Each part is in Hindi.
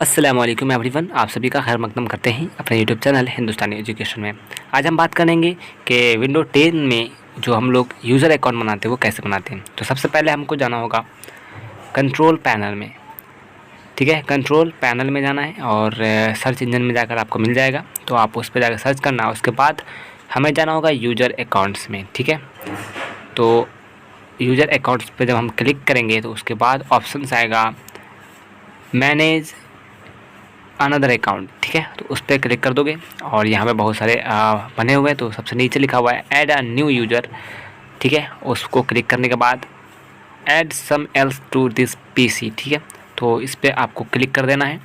अस्सलाम वालेकुम एवरीवन, आप सभी का खैर मकदम करते हैं अपने यूट्यूब चैनल हिंदुस्तानी एजुकेशन में। आज हम बात करेंगे कि विंडो 10 में जो हम लोग यूज़र अकाउंट बनाते हैं वो कैसे बनाते हैं। तो सबसे पहले हमको जाना होगा कंट्रोल पैनल में। ठीक है, कंट्रोल पैनल में जाना है और सर्च इंजन में जाकर आपको मिल जाएगा, तो आप उस पर जाकर सर्च करना। उसके बाद हमें जाना होगा यूज़र अकाउंट्स में। ठीक है, तो यूज़र अकाउंट्स पर जब हम क्लिक करेंगे तो उसके बाद ऑप्शन आएगा मैनेज अनदर अकाउंट। ठीक है, तो उस पर क्लिक कर दोगे और यहाँ पे बहुत सारे बने हुए हैं। तो सबसे नीचे लिखा हुआ है ऐड अ न्यू यूज़र। ठीक है, उसको क्लिक करने के बाद add some else to this PC. ठीक है, तो इस पर आपको क्लिक कर देना है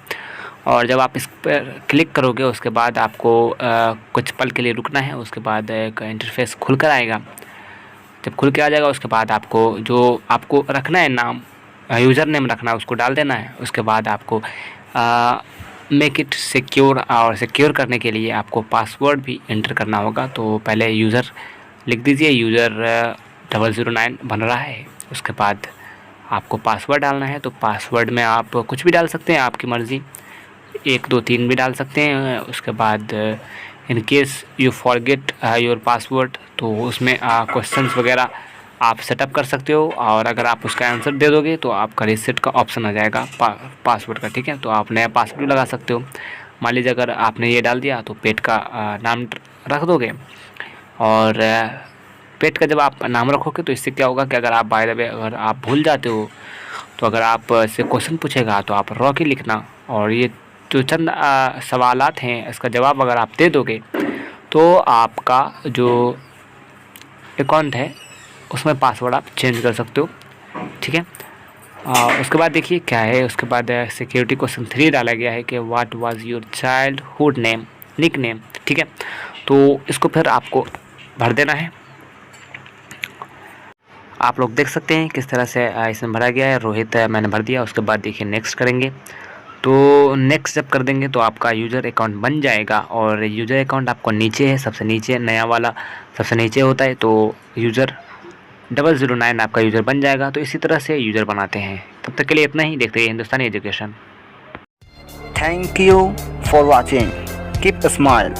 और जब आप इस पर क्लिक करोगे उसके बाद आपको कुछ पल के लिए रुकना है। उसके बाद एक इंटरफेस खुल कर आएगा। जब खुल के आ जाएगा उसके बाद आपको जो आपको रखना है नाम, यूज़र नेम रखना है, उसको डाल देना है। उसके बाद आपको मेक इट सिक्योर, और सिक्योर करने के लिए आपको पासवर्ड भी एंटर करना होगा। तो पहले यूज़र लिख दीजिए, यूज़र 009 बन रहा है। उसके बाद आपको पासवर्ड डालना है। तो पासवर्ड में आप कुछ भी डाल सकते हैं, आपकी मर्ज़ी, 1 2 3 भी डाल सकते हैं। उसके बाद in case you forget your password, तो उसमें क्वेश्चंस वगैरह आप सेटअप कर सकते हो और अगर आप उसका आंसर दे दोगे तो आपका रीसेट का ऑप्शन आ जाएगा पासवर्ड का। ठीक है, तो आप नया पासवर्ड भी लगा सकते हो। मान लीजिए अगर आपने ये डाल दिया तो पेट का नाम रख दोगे और पेट का जब आप नाम रखोगे तो इससे क्या होगा कि अगर आप बाय द वे अगर आप भूल जाते हो तो अगर आप से क्वेश्चन पूछेगा तो आप रॉकी लिखना और ये जो चंद सवालात हैं इसका जवाब अगर आप दे दोगे तो आपका जो अकाउंट है उसमें पासवर्ड आप चेंज कर सकते हो। ठीक है, उसके बाद देखिए क्या है। उसके बाद सिक्योरिटी क्वेश्चन 3 डाला गया है कि what was your childhood name, nick name. ठीक है, तो इसको फिर आपको भर देना है। आप लोग देख सकते हैं किस तरह से इसमें भरा गया है। रोहित मैंने भर दिया। उसके बाद देखिए नेक्स्ट करेंगे, तो नेक्स्ट जब कर देंगे तो आपका यूज़र अकाउंट बन जाएगा। और यूज़र अकाउंट आपको नीचे है, सबसे नीचे नया वाला सबसे नीचे होता है। तो यूज़र 009 आपका यूज़र बन जाएगा। तो इसी तरह से यूज़र बनाते हैं। तब तक के लिए इतना ही। देखते रहिए हिंदुस्तानी education. Thank you for watching. Keep a smile.